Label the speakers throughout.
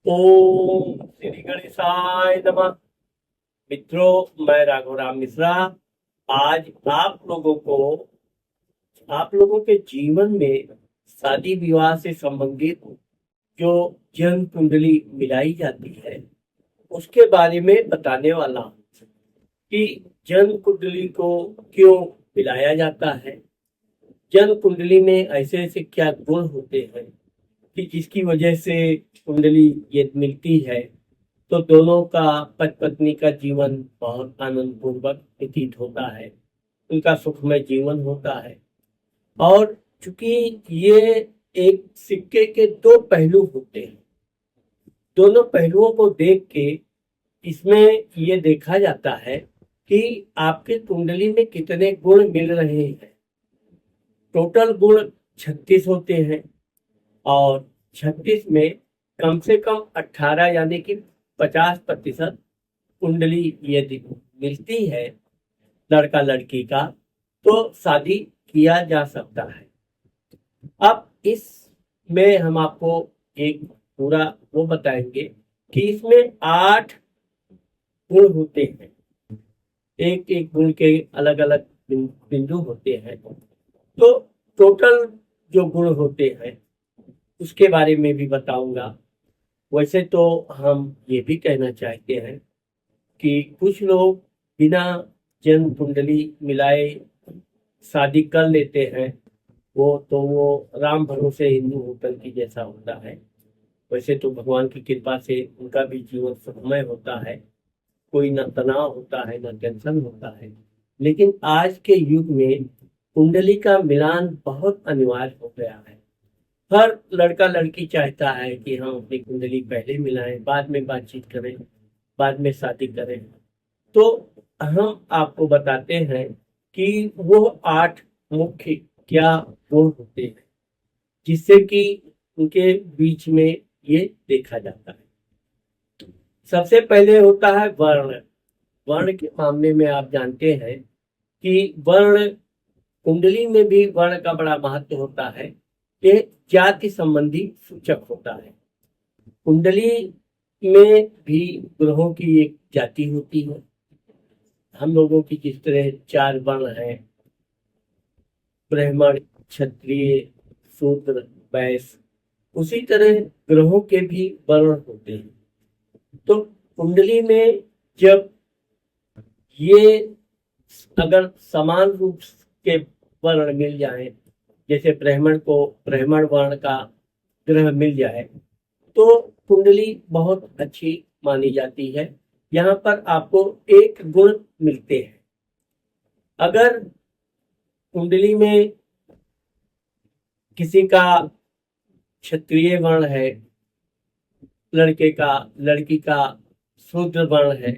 Speaker 1: ओम श्री गणेशाय नमः। मित्रों, मैं राघवराम मिश्रा आज आप लोगों के जीवन में शादी विवाह से संबंधित जो जन्म कुंडली मिलाई जाती है उसके बारे में बताने वाला हूं कि जन्म कुंडली को क्यों मिलाया जाता है। जन्म कुंडली में ऐसे ऐसे क्या गुण होते हैं कि जिसकी वजह से कुंडली ये मिलती है तो दोनों का पति पत्नी का जीवन बहुत आनंद पूर्वक व्यतीत होता है, उनका सुखमय जीवन होता है। और चूंकि ये एक सिक्के के दो पहलू होते हैं, दोनों पहलुओं को देख के इसमें ये देखा जाता है कि आपके कुंडली में कितने गुण मिल रहे हैं। टोटल गुण 36 होते हैं और 36 में कम से कम 18 यानी कि 50% कुंडली यदि मिलती है लड़का लड़की का तो शादी किया जा सकता है। अब इसमें हम आपको एक पूरा वो बताएंगे कि इसमें 8 गुण होते हैं, एक एक गुण के अलग अलग बिंदु होते हैं। तो टोटल जो गुण होते हैं उसके बारे में भी बताऊंगा। वैसे तो हम ये भी कहना चाहते हैं कि कुछ लोग बिना जन्म कुंडली मिलाए शादी कर लेते हैं, वो राम भरोसे हिंदू होटल की जैसा होता है। वैसे तो भगवान की कृपा से उनका भी जीवन सुखमय होता है, कोई ना तनाव होता है ना टेंशन होता है। लेकिन आज के युग में कुंडली का मिलान बहुत अनिवार्य हो गया है। हर लड़का लड़की चाहता है कि हम अपनी कुंडली पहले मिलाएं, बाद में बातचीत करें, बाद में शादी करें। तो हम आपको बताते हैं कि वो 8 मुख्य क्या गुण होते हैं जिससे कि उनके बीच में ये देखा जाता है। सबसे पहले होता है वर्ण। वर्ण के मामले में आप जानते हैं कि वर्ण कुंडली में भी वर्ण का बड़ा महत्व होता है। ये जाति संबंधी सूचक होता है। कुंडली में भी ग्रहों की एक जाति होती है। हम लोगों की जिस तरह 4 वर्ण हैं, ब्राह्मण, क्षत्रिय, शूद्र, वैश्य, उसी तरह ग्रहों के भी वर्ण होते हैं। तो कुंडली में जब ये अगर समान रूप के वर्ण मिल जाए, जैसे ब्राह्मण को ब्राह्मण वर्ण का ग्रह मिल जाए तो कुंडली बहुत अच्छी मानी जाती है। यहाँ पर आपको एक गुण मिलते हैं। अगर कुंडली में किसी का क्षत्रिय वर्ण है, लड़के का, लड़की का शूद्र वर्ण है,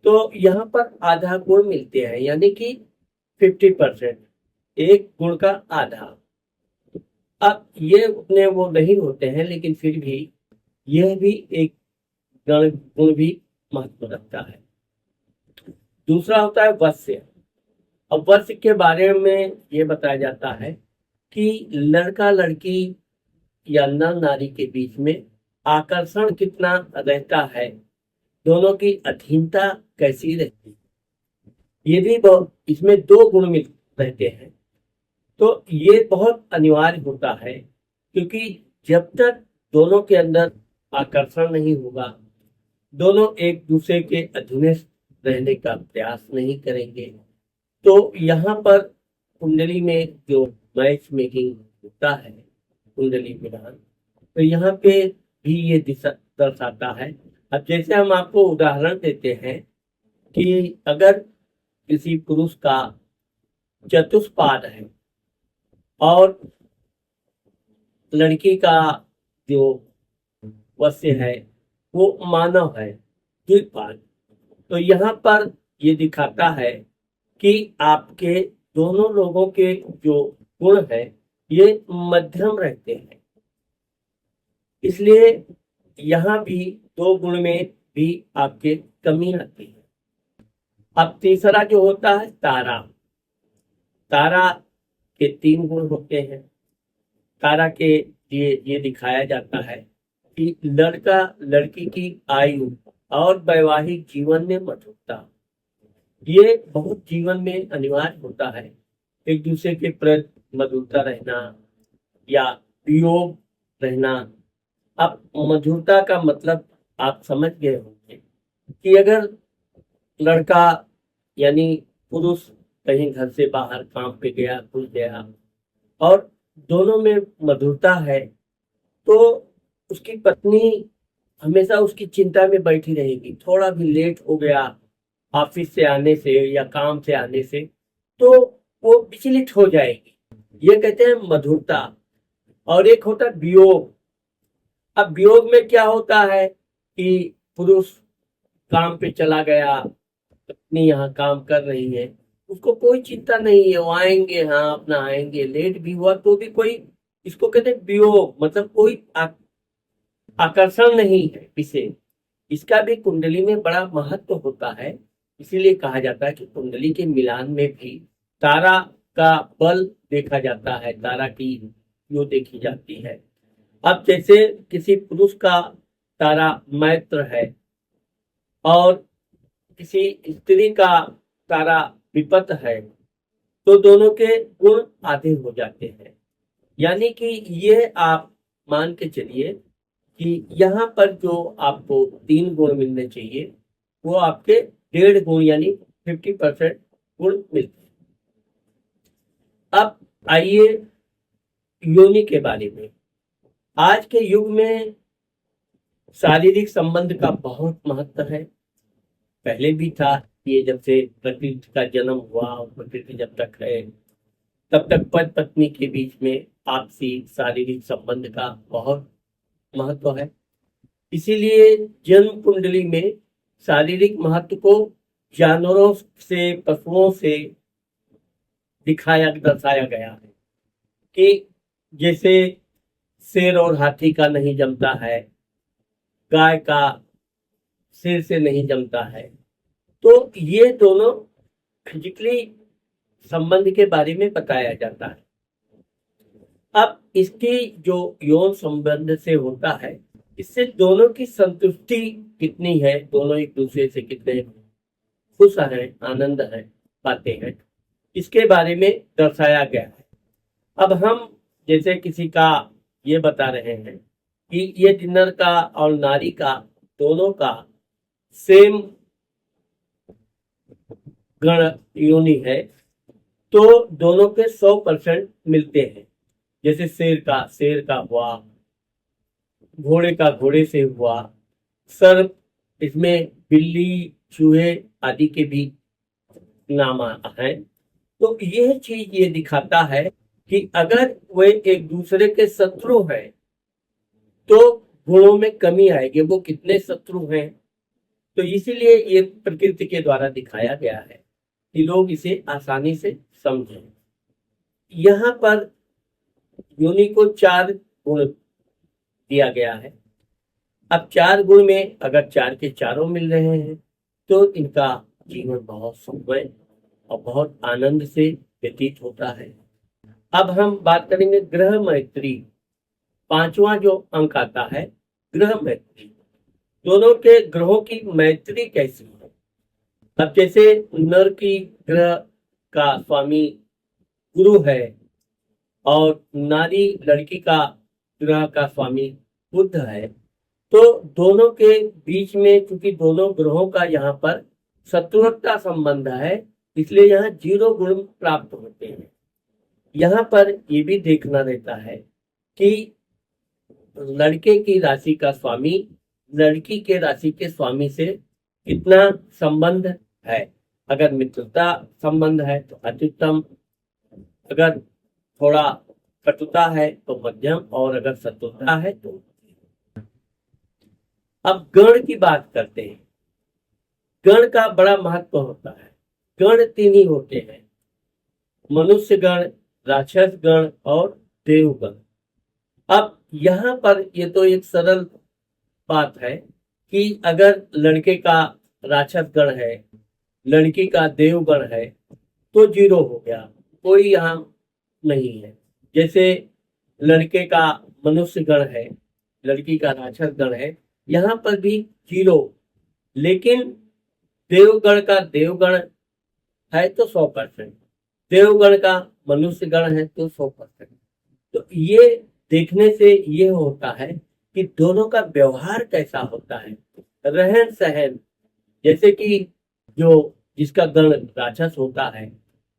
Speaker 1: तो यहाँ पर आधा गुण मिलते हैं, यानी कि 50%, एक गुण का आधा। अब ये उतने वो नहीं होते हैं, लेकिन फिर भी यह भी एक गुण भी महत्व रखता है। दूसरा होता है वश्य। अब वश्य के बारे में ये बताया जाता है कि लड़का लड़की या नर नारी के बीच में आकर्षण कितना रहता है, दोनों की अधीनता कैसी रहती है। ये भी बहुत, इसमें 2 गुण मिल रहते हैं। तो ये बहुत अनिवार्य होता है क्योंकि जब तक दोनों के अंदर आकर्षण नहीं होगा, दोनों एक दूसरे के अधीन रहने का प्रयास नहीं करेंगे, तो यहाँ पर कुंडली में जो मैच मेकिंग होता है, कुंडली मिलान, तो यहाँ पे भी ये दिशा दर्शाता है। अब जैसे हम आपको उदाहरण देते हैं कि अगर किसी पुरुष का चतुष्पाद है और लड़की का जो वश्य है वो मानव है, द्विपाद, तो यहाँ पर ये दिखाता है कि आपके दोनों लोगों के जो गुण है ये मध्यम रहते हैं। इसलिए यहाँ भी 2 गुण में भी आपके कमी आती है। अब तीसरा जो होता है तारा। तारा के 3 गुण होते हैं। तारा के ये दिखाया जाता है कि लड़का लड़की की आयु और वैवाहिक जीवन में मधुरता, ये बहुत जीवन में अनिवार्य होता है। एक दूसरे के प्रति मधुरता रहना या वियोग रहना। अब मधुरता का मतलब आप समझ गए होंगे कि अगर लड़का यानी पुरुष कहीं घर से बाहर काम पे गया, घुस गया और दोनों में मधुरता है, तो उसकी पत्नी हमेशा उसकी चिंता में बैठी रहेगी। थोड़ा भी लेट हो गया ऑफिस से आने से या काम से आने से, तो वो विचलित हो जाएगी। ये कहते हैं मधुरता। और एक होता है वियोग। अब वियोग में क्या होता है कि पुरुष काम पे चला गया, पत्नी यहाँ काम कर रही है, उसको कोई चिंता नहीं है, वो आएंगे, हाँ अपना आएंगे, लेट भी हुआ तो भी कोई, इसको कहते हैं वियोग, मतलब कोई आकर्षण नहीं है विशेष। इसका भी कुंडली में बड़ा महत्व होता है। इसीलिए कहा जाता है कि कुंडली के मिलान में भी तारा का बल देखा जाता है, तारा की यो देखी जाती है। अब जैसे किसी पुरुष का तारा मैत्र है और किसी स्त्री का तारा विपत है, तो दोनों के गुण आधे हो जाते हैं। यानी कि ये आप मान के चलिए कि यहाँ पर जो आपको 3 गुण मिलने चाहिए, वो आपके 1.5 गुण यानी 50% गुण मिलते हैं। अब आइए योनि के बारे में। आज के युग में शारीरिक संबंध का बहुत महत्व है। पहले भी था, ये जब से प्रकृति का जन्म हुआ, प्रकृति जब तक है तब तक पति पत्नी के बीच में आपसी शारीरिक संबंध का बहुत महत्व है। इसीलिए जन्म कुंडली में शारीरिक महत्व को जानवरों से, पशुओं से दर्शाया गया है कि जैसे शेर और हाथी का नहीं जमता है, गाय का शेर से नहीं जमता है। तो ये दोनों फिजिकली संबंध के बारे में बताया जाता है। अब इसकी जो यौन संबंध से होता है, इससे दोनों की संतुष्टि कितनी है, दोनों एक दूसरे से कितने खुश हैं, आनंद है पाते हैं, इसके बारे में दर्शाया गया है। अब हम जैसे किसी का ये बता रहे हैं कि ये नर का और नारी का दोनों का सेम गण योनि है, तो दोनों के 100% मिलते हैं। जैसे शेर का हुआ, घोड़े का घोड़े से हुआ, सर्प, इसमें बिल्ली, चूहे आदि के भी नाम है। तो यह चीज ये दिखाता है कि अगर वे एक दूसरे के शत्रु हैं तो गुणों में कमी आएगी। वो कितने शत्रु हैं, तो इसीलिए ये प्रकृति के द्वारा दिखाया गया है कि लोग इसे आसानी से समझें। यहाँ पर योनि को 4 गुण दिया गया है। अब 4 गुण में अगर 4 के चारों मिल रहे हैं तो इनका जीवन बहुत सुखमय और बहुत आनंद से व्यतीत होता है। अब हम बात करेंगे ग्रह मैत्री। 5वां जो अंक आता है ग्रह मैत्री, दोनों के ग्रहों की मैत्री कैसी है। अब जैसे नर की ग्रह का स्वामी गुरु है और नारी लड़की का ग्रह का स्वामी बुध है, तो दोनों के बीच में चूंकि दोनों ग्रहों का यहाँ पर शत्रुता संबंध है, इसलिए यहाँ 0 गुण प्राप्त होते हैं। यहाँ पर ये भी देखना रहता है कि लड़के की राशि का स्वामी लड़की के राशि के स्वामी से कितना संबंध है। अगर मित्रता संबंध है तो अत्युत्तम, अगर थोड़ा कटुता है तो मध्यम, और अगर शत्रुता है तो। अब गण की बात करते हैं। गण का बड़ा महत्व होता है। गण 3 ही होते हैं, मनुष्य गण, राक्षस गण और देवगण। अब यहाँ पर ये तो एक सरल बात है कि अगर लड़के का राक्षस गण है, लड़की का देवगण है, तो 0 हो गया, कोई यहाँ नहीं है। जैसे लड़के का मनुष्य गण है, लड़की का राक्षस गण है, यहाँ पर भी 0। लेकिन देवगण का देवगण है तो 100%, देवगण का मनुष्य गण है तो 100%। तो ये देखने से ये होता है कि दोनों का व्यवहार कैसा होता है, रहन सहन। जैसे कि जो जिसका गण राक्षस होता है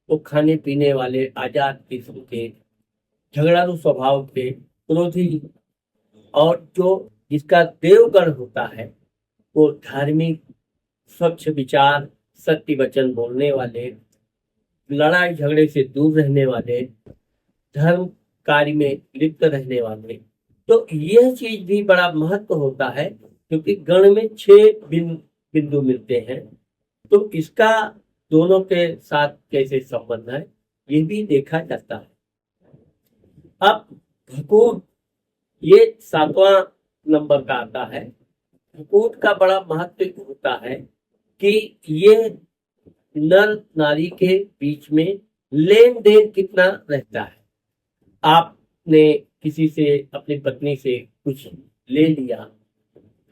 Speaker 1: वो खाने पीने वाले आजाद किस्म के, झगड़ालू स्वभाव के, क्रोधी। और जो जिसका देवगण होता है वो धार्मिक, स्वच्छ विचार, सत्य वचन बोलने वाले, लड़ाई झगड़े से दूर रहने वाले, धर्म कार्य में लिप्त रहने वाले। तो यह चीज भी बड़ा महत्व होता है, क्योंकि गण में 6 बिंदु मिलते हैं। तो इसका दोनों के साथ कैसे संबंध है ये भी देखा जाता है। अब भकूट ये 7वां नंबर का आता है। भकूट का बड़ा महत्व होता है कि ये नर नारी के बीच में लेन देन कितना रहता है। आपने किसी से, अपनी पत्नी से कुछ ले लिया,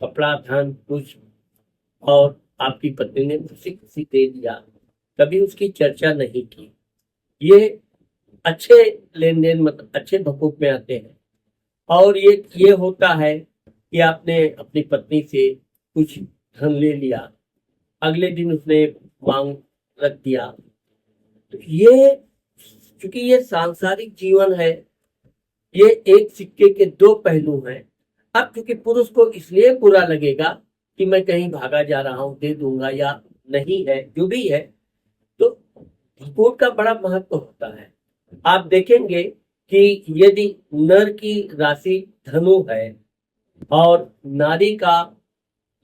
Speaker 1: कपड़ा धन कुछ, और आपकी पत्नी ने खुशी खुशी दे दिया, कभी उसकी चर्चा नहीं की। ये अच्छे लेन देन, मतलब अच्छे भकूट में आते हैं। और ये होता है कि आपने अपनी पत्नी से कुछ धन ले लिया, अगले दिन उसने मांग रख दिया। तो ये, चूंकि ये सांसारिक जीवन है, ये एक सिक्के के 2 पहलू हैं। अब क्योंकि पुरुष को इसलिए बुरा लगेगा कि मैं कहीं भागा जा रहा हूं, दे दूंगा या नहीं है, जो भी है, तो भकूट का बड़ा महत्व होता है। आप देखेंगे कि यदि नर की राशि धनु है और नारी का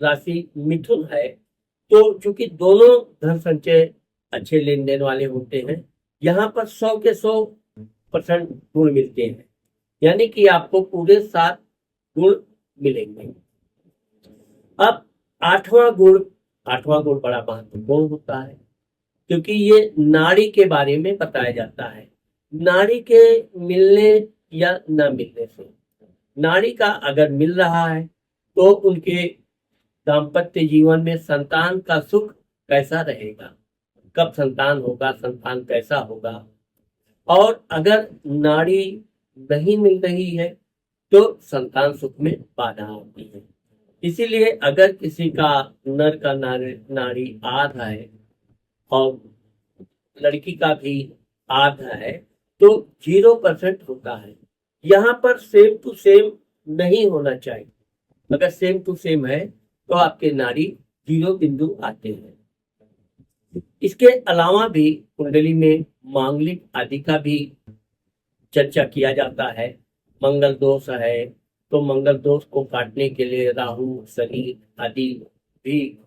Speaker 1: राशि मिथुन है, तो चूंकि दोनों धन संचय अच्छे लेन देन वाले होते हैं, यहाँ पर 100 के 100% गुण मिलते हैं। यानी कि आपको पूरे 7 गुण मिलेंगे। अब 8वां गुण बड़ा महत्वपूर्ण होता है, क्योंकि ये नाड़ी के बारे में बताया जाता है। नाड़ी के मिलने या न मिलने से, नाड़ी का अगर मिल रहा है तो उनके दाम्पत्य जीवन में संतान का सुख कैसा रहेगा, कब संतान होगा, संतान कैसा होगा। और अगर नाड़ी नहीं मिल रही है तो संतान सुख में बाधा आती है। इसीलिए अगर किसी का नर का नाड़ी आधा है और लड़की का भी आधा है तो 0% होता है। यहाँ पर सेम टू सेम नहीं होना चाहिए। अगर सेम टू सेम है तो आपके नाड़ी 0 बिंदु आते हैं। इसके अलावा भी कुंडली में मांगलिक आदि का भी चर्चा किया जाता है। मंगल दोष है तो मंगल दोष को काटने के लिए राहु, शनि आदि भी।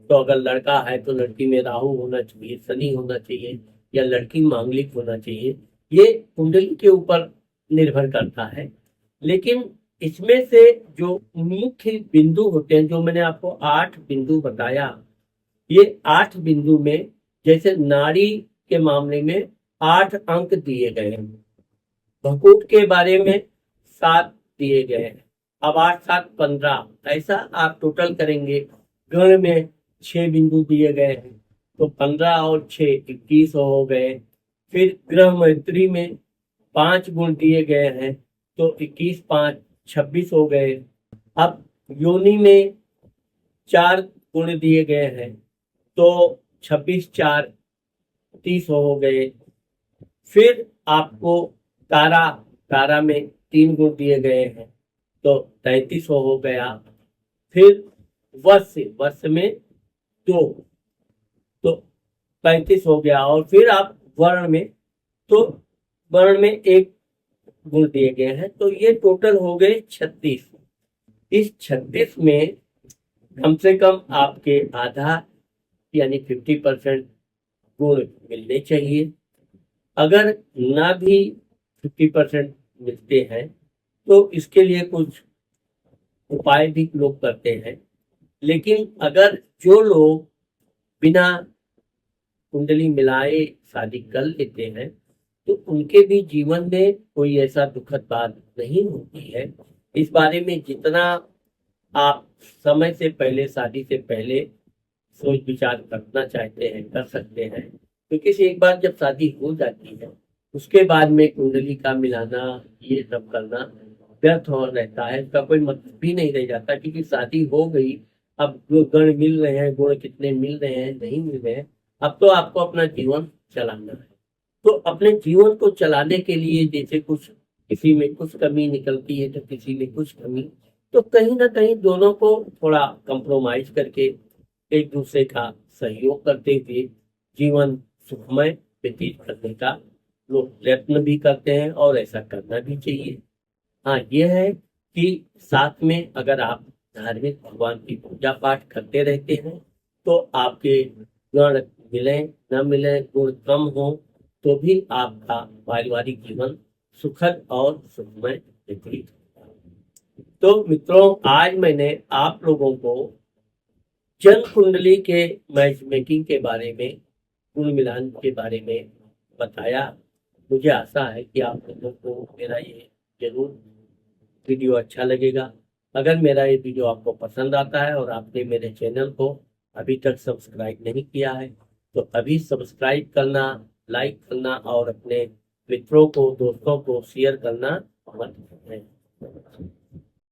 Speaker 1: तो अगर लड़का है तो लड़की में राहु होना चाहिए, शनि होना चाहिए, या लड़की मांगलिक होना चाहिए। ये कुंडली के ऊपर निर्भर करता है। लेकिन इसमें से जो मुख्य बिंदु होते हैं, जो मैंने आपको 8 बिंदु बताया, ये 8 बिंदु में जैसे नाड़ी के मामले में 8 अंक दिए गए हैं, भकूट के बारे में 7 दिए गए हैं। अब 8 7 15, ऐसा आप टोटल करेंगे। गण में 6 बिंदु दिए गए हैं तो 15 और 6 21 हो गए। फिर ग्रह मैत्री में 5 गुण दिए गए हैं तो 21 5 26 हो गए। अब योनि में 4 गुण दिए गए हैं तो 26 4 30 हो गए। फिर आपको तारा में 3 गुण दिए गए हैं तो 33 हो गया। फिर वर्ष में 2 तो 35 हो गया। और फिर आप वर्ण में, तो वर्ण में 1 गुण दिए गए हैं तो ये टोटल हो गए 36। इस 36 में कम से कम आपके आधा यानी 50% गुण मिलने चाहिए। अगर ना भी 50% मिलते हैं तो इसके लिए कुछ उपाय भी लोग करते हैं। लेकिन अगर जो लोग बिना कुंडली मिलाए शादी कर लेते हैं तो उनके भी जीवन में कोई ऐसा दुखद बात नहीं होती है, इस बारे में जितना आप समय से पहले, शादी से पहले सोच विचार करना चाहते हैं कर सकते हैं, क्योंकि से एक बार जब शादी हो जाती है उसके बाद में कुंडली का मिलाना, ये सब करना व्यर्थ हो रहता है, इसका कोई मतलब भी नहीं रह जाता, क्योंकि शादी हो गई। अब जो गण मिल रहे हैं, गुण कितने मिल रहे हैं नहीं मिल रहे हैं, अब तो आपको अपना जीवन चलाना है। तो अपने जीवन को चलाने के लिए जैसे कुछ किसी में कुछ कमी निकलती है तो किसी में कुछ कमी, तो कहीं ना कहीं दोनों को थोड़ा कंप्रोमाइज करके एक दूसरे का सहयोग करते हुए जीवन सुखमय व्यतीत करने का लोग प्रयत्न भी करते हैं, और ऐसा करना भी चाहिए। हाँ, ये है कि साथ में अगर आप धार्मिक भगवान की पूजा पाठ करते रहते हैं तो आपके गुण मिले न मिले, गुण कम हो तो भी आपका पारिवारिक जीवन सुखद और सुखमय व्यतीत होगा। तो मित्रों, आज मैंने आप लोगों को जन्म कुंडली के मैच मेकिंग के बारे में, कुल मिलान के बारे में बताया। मुझे आशा है कि आप लोगों को मेरा ये जरूर वीडियो अच्छा लगेगा। अगर मेरा ये वीडियो आपको पसंद आता है और आपने मेरे चैनल को अभी तक सब्सक्राइब नहीं किया है तो अभी सब्सक्राइब करना, लाइक करना और अपने मित्रों को, दोस्तों को शेयर करना मत भूलें।